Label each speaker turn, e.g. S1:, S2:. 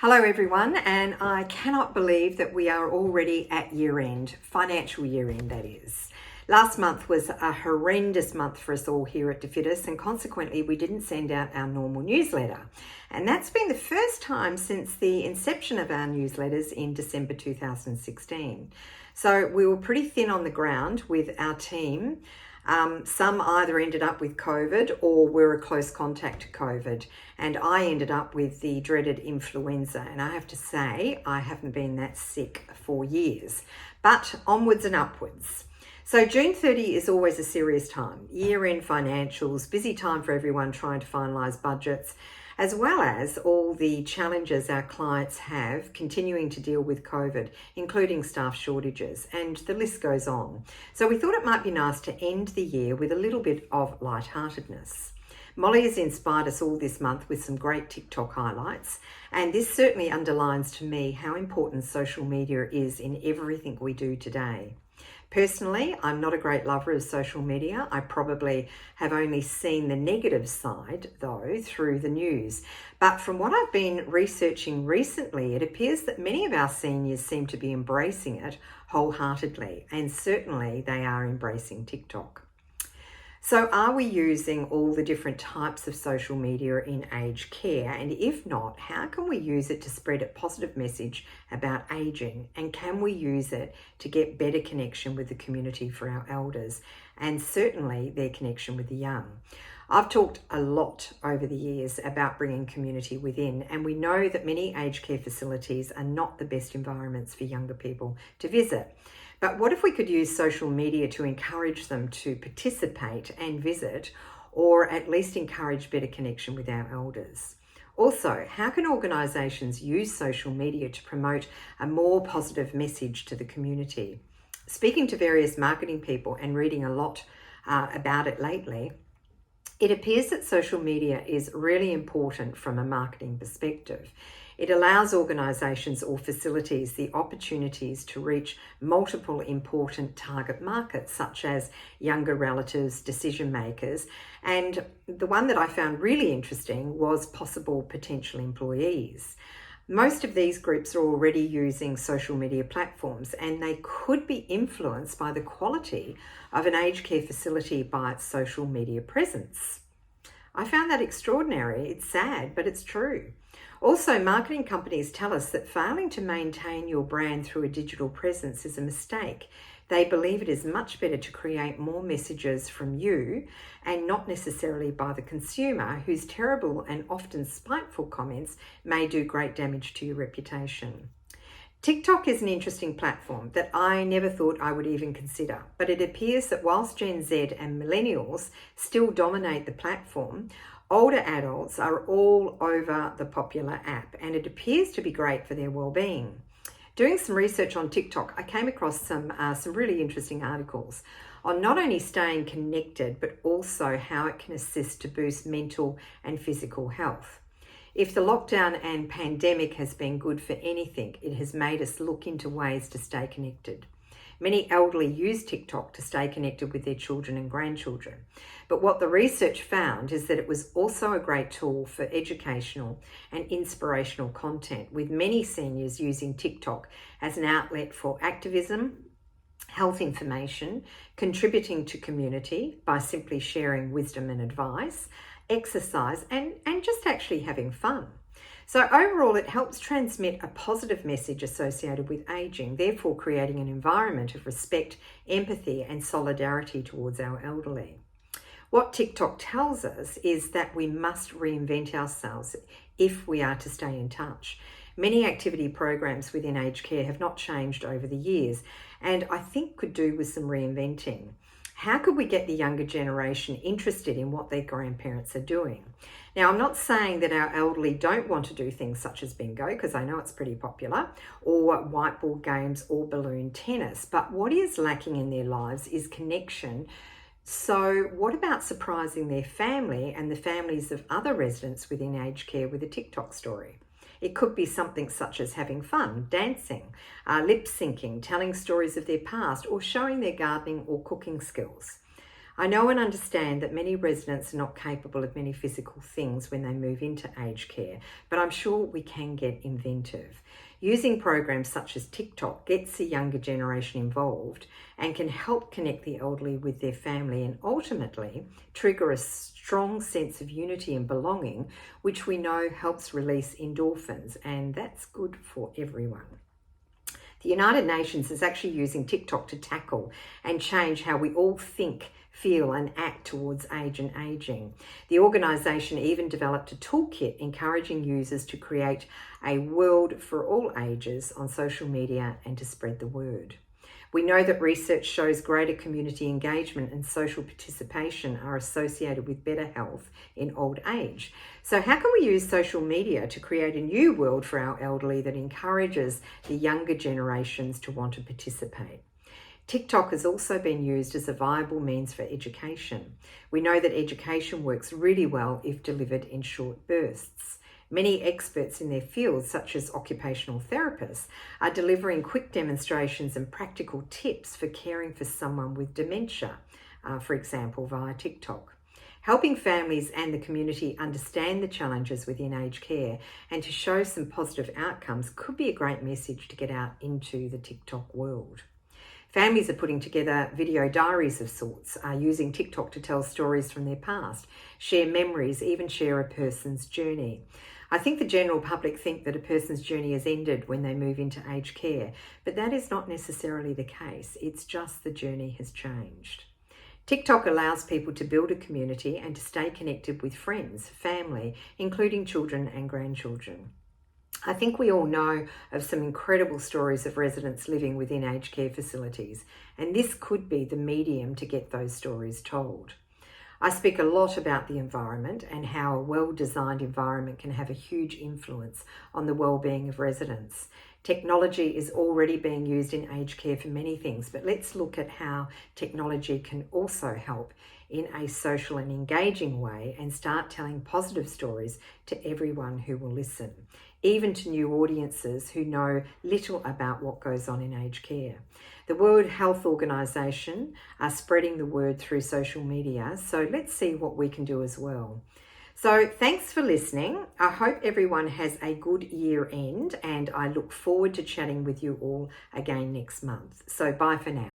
S1: Hello everyone, and I cannot believe that we are already at year end, financial year end that is. Last month was a horrendous month for us all here at Fiddes, and consequently we didn't send out our normal newsletter. And that's been the first time since the inception of our newsletters in December 2016. So we were pretty thin on the ground with our team. Some either ended up with COVID or were a close contact to COVID, and I ended up with the dreaded influenza. And I have to say, I haven't been that sick for years, but onwards and upwards. So June 30 is always a serious time. Year-end financials, busy time for everyone trying to finalise budgets, as well as all the challenges our clients have continuing to deal with COVID, including staff shortages, and the list goes on. So we thought it might be nice to end the year with a little bit of lightheartedness. Molly has inspired us all this month with some great TikTok highlights, and this certainly underlines to me how important social media is in everything we do today. Personally, I'm not a great lover of social media. I probably have only seen the negative side, though, through the news. But from what I've been researching recently, it appears that many of our seniors seem to be embracing it wholeheartedly, and certainly they are embracing TikTok. So are we using all the different types of social media in aged care? And if not, how can we use it to spread a positive message about aging? And can we use it to get better connection with the community for our elders, and certainly their connection with the young? I've talked a lot over the years about bringing community within, and we know that many aged care facilities are not the best environments for younger people to visit. But what if we could use social media to encourage them to participate and visit, or at least encourage better connection with our elders? Also, how can organisations use social media to promote a more positive message to the community? Speaking to various marketing people and reading a lot about it lately, it appears that social media is really important from a marketing perspective. It allows organisations or facilities the opportunities to reach multiple important target markets, such as younger relatives, decision makers, and the one that I found really interesting was possible potential employees. Most of these groups are already using social media platforms, and they could be influenced by the quality of an aged care facility by its social media presence. I found that extraordinary. It's sad, but it's true. Also, marketing companies tell us that failing to maintain your brand through a digital presence is a mistake. They believe it is much better to create more messages from you and not necessarily by the consumer, whose terrible and often spiteful comments may do great damage to your reputation. TikTok is an interesting platform that I never thought I would even consider, but it appears that whilst Gen Z and millennials still dominate the platform, older adults are all over the popular app, and it appears to be great for their well-being. Doing some research on TikTok, I came across some really interesting articles on not only staying connected, but also how it can assist to boost mental and physical health. If the lockdown and pandemic has been good for anything, it has made us look into ways to stay connected. Many elderly use TikTok to stay connected with their children and grandchildren. But what the research found is that it was also a great tool for educational and inspirational content, with many seniors using TikTok as an outlet for activism, health information, contributing to community by simply sharing wisdom and advice, exercise, and just actually having fun. So overall, it helps transmit a positive message associated with aging, therefore creating an environment of respect, empathy, and solidarity towards our elderly. What TikTok tells us is that we must reinvent ourselves if we are to stay in touch. Many activity programs within aged care have not changed over the years, and I think could do with some reinventing. How could we get the younger generation interested in what their grandparents are doing? Now, I'm not saying that our elderly don't want to do things such as bingo, because I know it's pretty popular, or whiteboard games or balloon tennis, but what is lacking in their lives is connection. So what about surprising their family and the families of other residents within aged care with a TikTok story? It could be something such as having fun, dancing, lip syncing, telling stories of their past, or showing their gardening or cooking skills. I know and understand that many residents are not capable of many physical things when they move into aged care, but I'm sure we can get inventive. Using programs such as TikTok gets the younger generation involved and can help connect the elderly with their family and ultimately trigger a strong sense of unity and belonging, which we know helps release endorphins, and that's good for everyone. The United Nations is actually using TikTok to tackle and change how we all think, feel and act towards age and ageing. The organisation even developed a toolkit encouraging users to create a world for all ages on social media and to spread the word. We know that research shows greater community engagement and social participation are associated with better health in old age. So how can we use social media to create a new world for our elderly that encourages the younger generations to want to participate? TikTok has also been used as a viable means for education. We know that education works really well if delivered in short bursts. Many experts in their fields, such as occupational therapists, are delivering quick demonstrations and practical tips for caring for someone with dementia, for example, via TikTok. Helping families and the community understand the challenges within aged care and to show some positive outcomes could be a great message to get out into the TikTok world. Families are putting together video diaries of sorts, using TikTok to tell stories from their past, share memories, even share a person's journey. I think the general public think that a person's journey has ended when they move into aged care, but that is not necessarily the case. It's just the journey has changed. TikTok allows people to build a community and to stay connected with friends, family, including children and grandchildren. I think we all know of some incredible stories of residents living within aged care facilities, and this could be the medium to get those stories told. I speak a lot about the environment and how a well-designed environment can have a huge influence on the well-being of residents. Technology is already being used in aged care for many things, but let's look at how technology can also help in a social and engaging way and start telling positive stories to everyone who will listen, even to new audiences who know little about what goes on in aged care. The World Health Organization are spreading the word through social media, so let's see what we can do as well. So thanks for listening. I hope everyone has a good year end, and I look forward to chatting with you all again next month. So bye for now.